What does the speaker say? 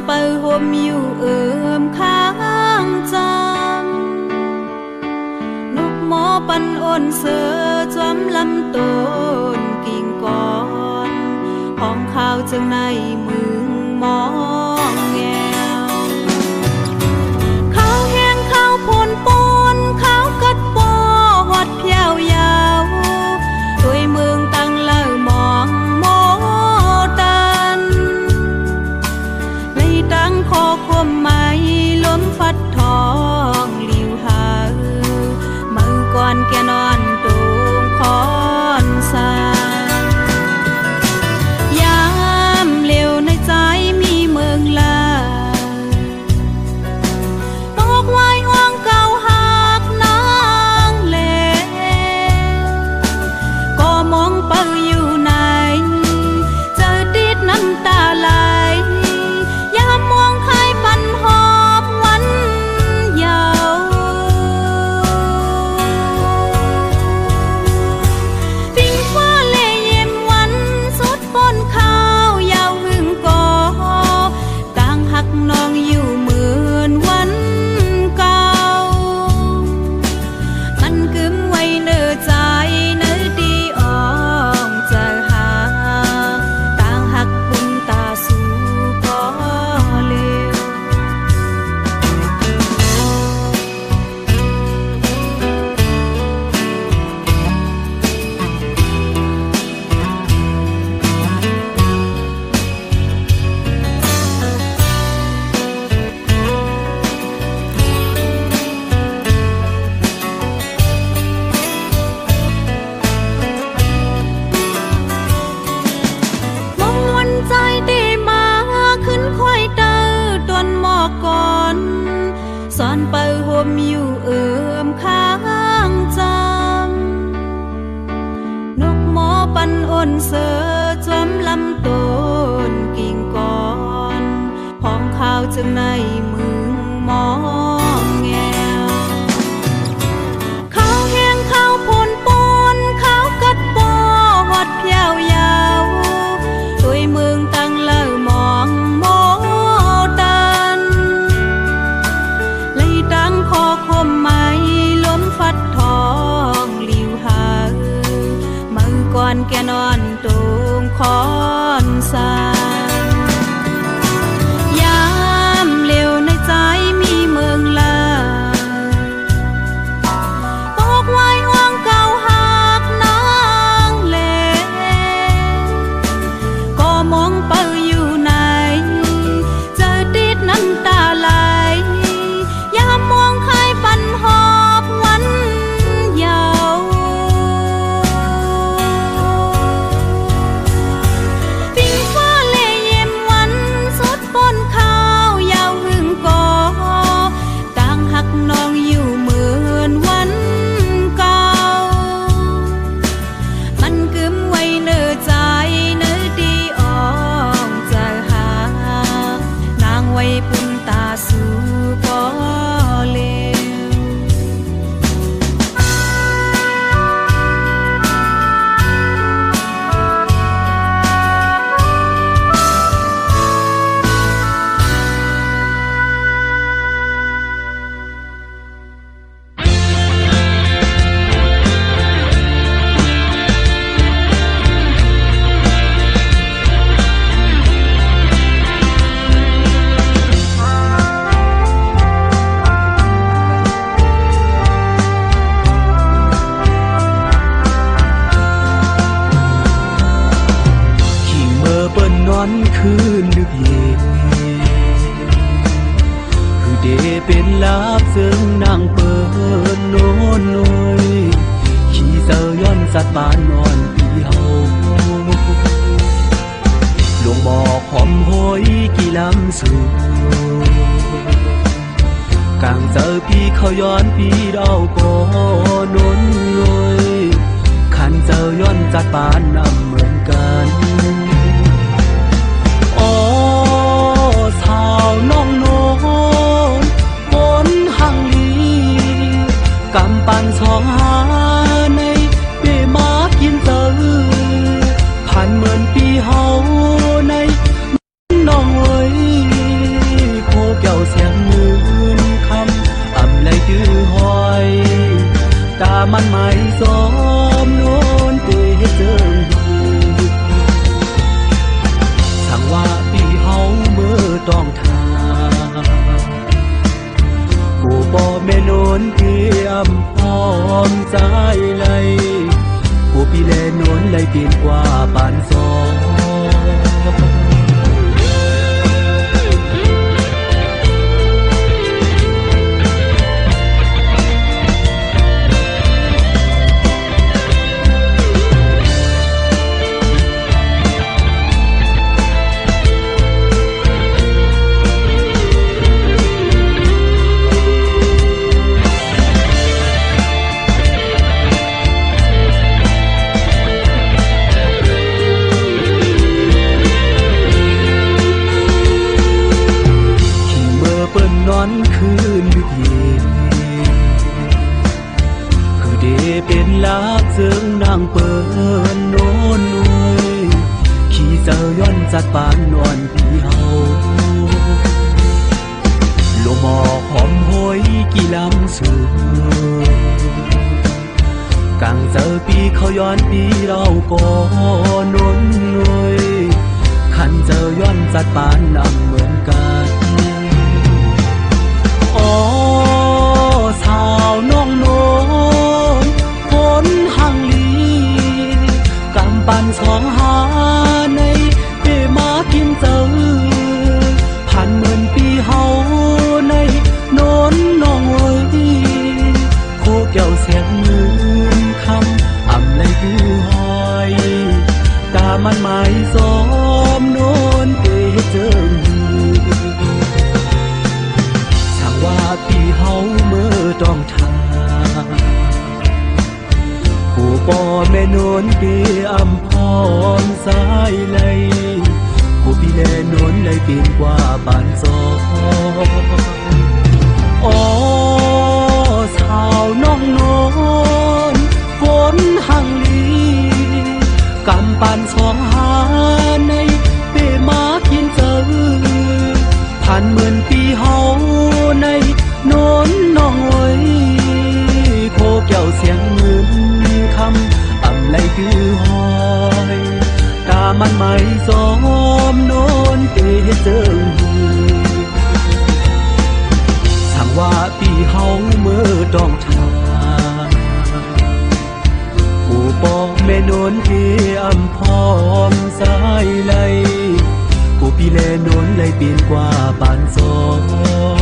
อนเปิดห่มอยู่ข้างจำนกหมอปันอ่อนเสือจอมลำต้นกิ่งก่อนห้องข้าวจึงในมึงมองแงวข้าวแห้งข้าวผลปนข้าวกัดปอหอดเพียวยาวด้วยเมืองตั้งเล่ามองโมตันเลยตั้งคอความหมายล้มฟัดทองลิวหามือก่อนแกนอนตูงคอนสายามเลี้ยวในใจมีเมืองลาตอกไว้ห้องเก่าหักนางเลก็มองเปิงอยู่ไหนเจอติดน้ำตาไหลยามมองใครปันหอบวันยาวปิงฟ้าเล่เย็มวันสุดปนข้าวยาวหึงก่อต่างหักน้องอยู่เหมือนวันเก่ามันกึมไว้เนื้อใจเนื้อดีอ่องจะหาต่างหักบุญตาสู่ก็เลวมองวันใจดีมาขึ้นค่อยเตอตวนหมอกก่อนสอนเปิดห่มอยู่ข้างจำนกหมอปันอ่อนเสือจอมลำต้นกิ่งก่อนห้องข้าวจึงในมึงมองแงวข้าวแห้งข้าวผลปนข้าวกัดปอหอดเพียวยาวด้วยเมืองตั้งเล่ามองโมตันเลยตั้งคอความหมายล้มฟัดทองลิวหามือก่อนแกนอนตูงคอนสายามเลี้ยวในใจมีเมืองลาตอกไว้ห้องเก่าหักนางเลก็มองเปิงอยู่ไหนเจอติดน้ำตาไหลยามมองใครปันหอบวันยาวปิงฟ้าเล่เย็มวันสุดปนข้าวยาวหึงก่อต่างหักน้องอยู่เหมือนวันเก่ามันกึมไว้เนื้อใจเนื้อดีอ่องจะหานางไว้ปุ่นตาสู่ก็เลว ขิงเมื่อเปิ้นนอนคืนดึกเย็นคือเดเป็นลาบซึ่งนางเปิ้นโน้นน้อยขี่เสยย้อนสัตว์บ้านนอนปีเฮาหลวงบอกหอมหอยกี่ลำสูกลางเจอพี่เขาย้อนปีดาวก่อนนลอยขันเจอย้อนจัดบ้านนำเหมือนกันโอ้สาวน้องโนนคนหังลีกำปันสองหาในเปมากินเจอผ่านเหมือนปีเฮาในน้องเอ้ย นเกียมพร้อมใจไหลผู้พี่แลนนไหลเปลี่ยนกว่าปานสองนอนคืนวิธีคือเดเป็นลักเจิงนางเปิ้นโน้นนวยขี่เจอย้อนจัดปานนอนพี่เฮาลงหมอหอมหอยกี่ลำสูกังเจอปีเขาย้อนปีเราก็นนนวยขันเจอย้อนจัดปานนำเหมือนกันสาวน้องโนนคนหังลีกำปันสองหาในเปมากินเจอผ่านเหมือนปีเฮาในโนนน้องเอ้ยโคเกี่ยวเสียงเงินคำอ่ำในคือหอยตามันหมายซ้อมโนนเปเจอว่าพี่เฮาเมื่อต้องทาผู้ป่อแม่นนเกียอำพรสายไหลผู้พี่แลนนไหลเปลี่ยนกว่าปานสองอ๋อสาวน้องโนนคนหังลีกำปานสองหาในเปมากินเจอผ่านเหมือนปีเฮาในโน้นน้องเอ้ยโคแก้วเสียงเงินคำอ่ำไหลคือหอยตามันไม่ซ้อมโน้นเตเจิงสั่งว่าปีเฮาเมื่อต้องทาผู้ปองแม่โน้นเกียอำพร้อมสายไหลผู้พี่แลนนไหลเปลี่ยนกว่าปานสอง